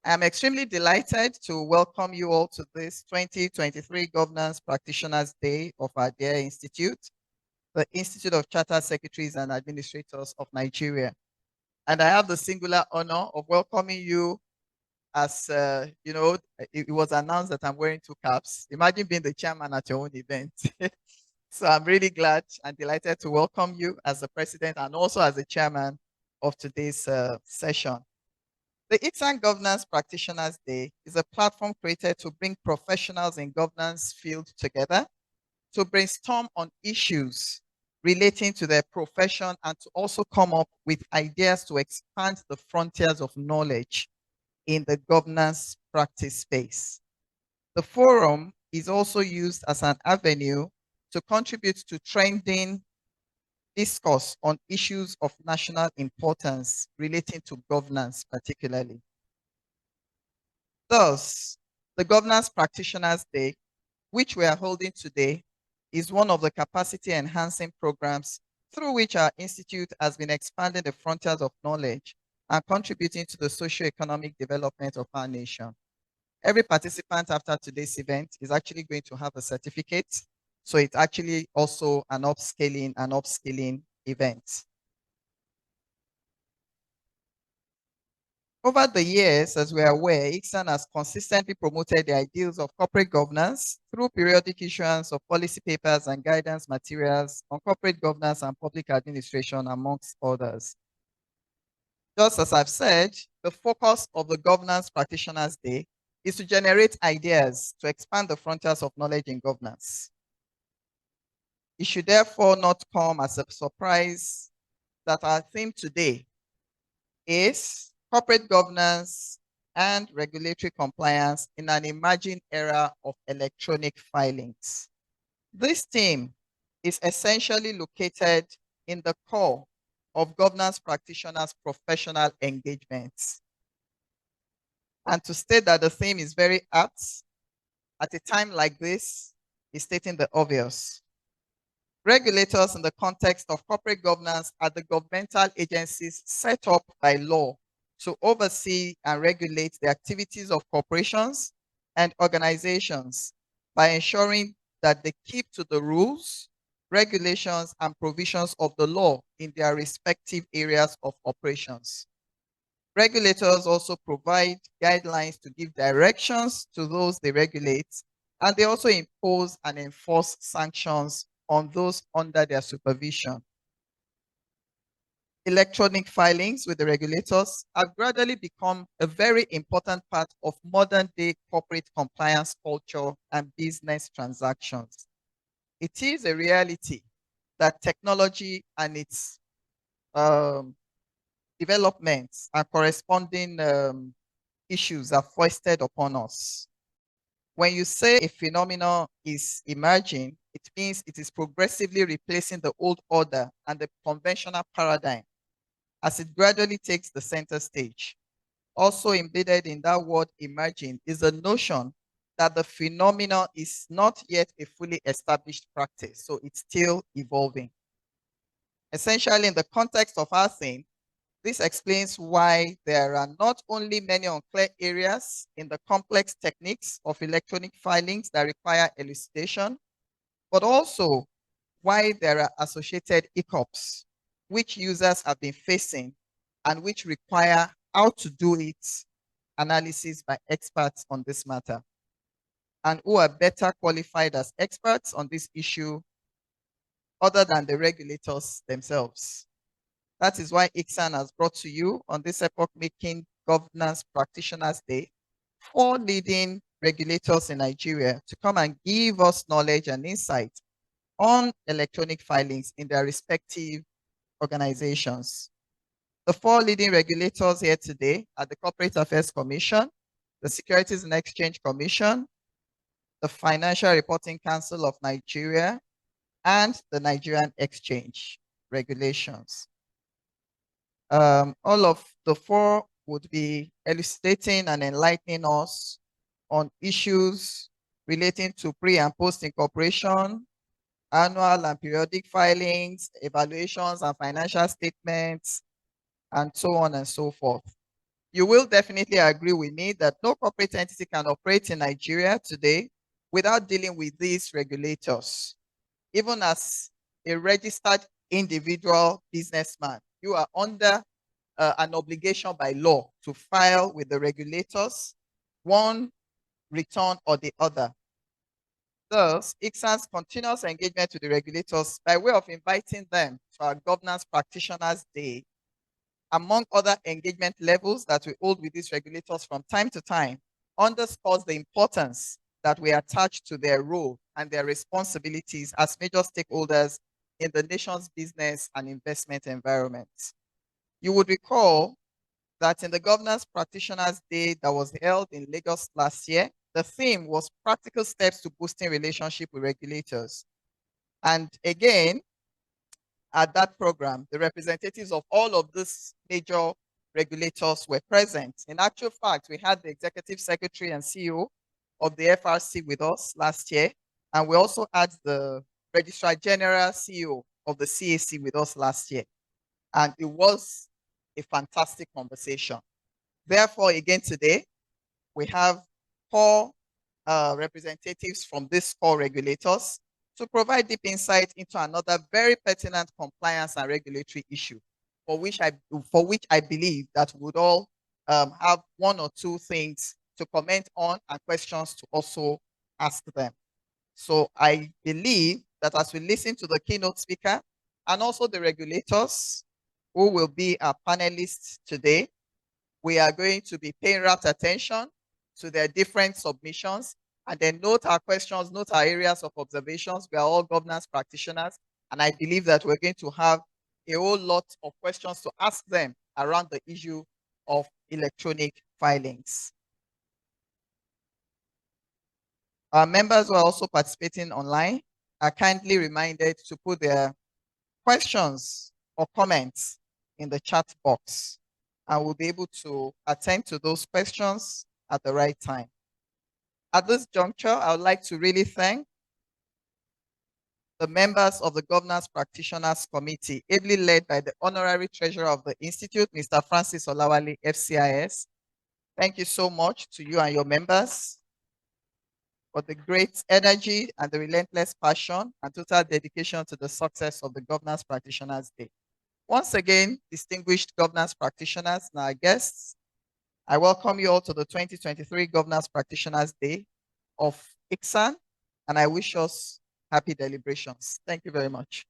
I'm extremely delighted to welcome you all to this 2023 Governance Practitioners Day of our dear institute, the Institute of Chartered Secretaries and Administrators of Nigeria. And I have the singular honor of welcoming you as, it was announced that I'm wearing two caps. Imagine being the chairman at your own event. So I'm really glad and delighted to welcome you as the president and also as the chairman of today's session. The ICSAN Governance Practitioners Day is a platform created to bring professionals in governance field together to brainstorm on issues relating to their profession and to also come up with ideas to expand the frontiers of knowledge in the governance practice space. The forum is also used as an avenue to contribute to trending discourse on issues of national importance relating to governance particularly. Thus, the Governance Practitioners Day, which we are holding today, is one of the capacity enhancing programs through which our institute has been expanding the frontiers of knowledge and contributing to the socio-economic development of our nation. Every participant after today's event is actually going to have a certificate. So it's actually also an upskilling event. Over the years, as we are aware, ICSAN has consistently promoted the ideals of corporate governance through periodic issuance of policy papers and guidance materials on corporate governance and public administration, amongst others. Just as I've said, the focus of the Governance Practitioners Day is to generate ideas to expand the frontiers of knowledge in governance. It should therefore not come as a surprise that our theme today is corporate governance and regulatory compliance in an emerging era of electronic filings. This theme is essentially located in the core of governance practitioners' professional engagements. And to state that the theme is very apt at a time like this is stating the obvious. Regulators in the context of corporate governance are the governmental agencies set up by law to oversee and regulate the activities of corporations and organizations by ensuring that they keep to the rules, regulations, and provisions of the law in their respective areas of operations. Regulators also provide guidelines to give directions to those they regulate, and they also impose and enforce sanctions on those under their supervision. Electronic filings with the regulators have gradually become a very important part of modern day corporate compliance culture and business transactions. It is a reality that technology and its developments and corresponding issues are foisted upon us. When you say a phenomenon is emerging, it means it is progressively replacing the old order and the conventional paradigm as it gradually takes the center stage. Also embedded in that word emerging is the notion that the phenomenon is not yet a fully established practice, so it's still evolving. Essentially, in the context of our theme, this explains why there are not only many unclear areas in the complex techniques of electronic filings that require elucidation, but also why there are associated hiccups which users have been facing and which require how to do it analysis by experts on this matter, and who are better qualified as experts on this issue other than the regulators themselves. That is why ICSAN has brought to you on this epoch-making Governance Practitioners Day 4 leading regulators in Nigeria to come and give us knowledge and insight on electronic filings in their respective organizations. The 4 leading regulators here today are the Corporate Affairs Commission, the Securities and Exchange Commission, the Financial Reporting Council of Nigeria, and the Nigerian Exchange Regulations. All of the 4 would be elucidating and enlightening us on issues relating to pre- and post-incorporation, annual and periodic filings, evaluations and financial statements, and so on and so forth. You will definitely agree with me that no corporate entity can operate in Nigeria today without dealing with these regulators. Even as a registered individual businessman, you are under an obligation by law to file with the regulators, one return or the other. Thus, ICSAN's continuous engagement with the regulators by way of inviting them to our Governance Practitioners Day, among other engagement levels that we hold with these regulators from time to time, underscores the importance that we attach to their role and their responsibilities as major stakeholders in the nation's business and investment environment. You would recall that in the Governance Practitioners Day that was held in Lagos last year, the theme was practical steps to boosting relationship with regulators. And again, at that program, the representatives of all of these major regulators were present. In actual fact, we had the Executive Secretary and CEO of the FRC with us last year, and we also had the Registrar General CEO of the CAC with us last year. And it was a fantastic conversation. Therefore, again today, we have four representatives from these four regulators to provide deep insight into another very pertinent compliance and regulatory issue, for which I believe that we would all have one or two things to comment on and questions to also ask them. So I believe that as we listen to the keynote speaker and also the regulators who will be our panelists today, we are going to be paying rapt attention to their different submissions and then note our questions, note our areas of observations. We are all governance practitioners, and I believe that we're going to have a whole lot of questions to ask them around the issue of electronic filings. Our members who are also participating online are kindly reminded to put their questions or comments in the chat box, and we'll be able to attend to those questions at the right time. At this juncture, I would like to really thank the members of the Governance Practitioners Committee, ably led by the Honorary Treasurer of the Institute, Mr. Francis Olawale, FCIS. Thank you so much to you and your members for the great energy and the relentless passion and total dedication to the success of the Governance Practitioners Day. Once again, distinguished governance practitioners and our guests, I welcome you all to the 2023 Governance Practitioners Day of ICSAN, and I wish us happy deliberations. Thank you very much.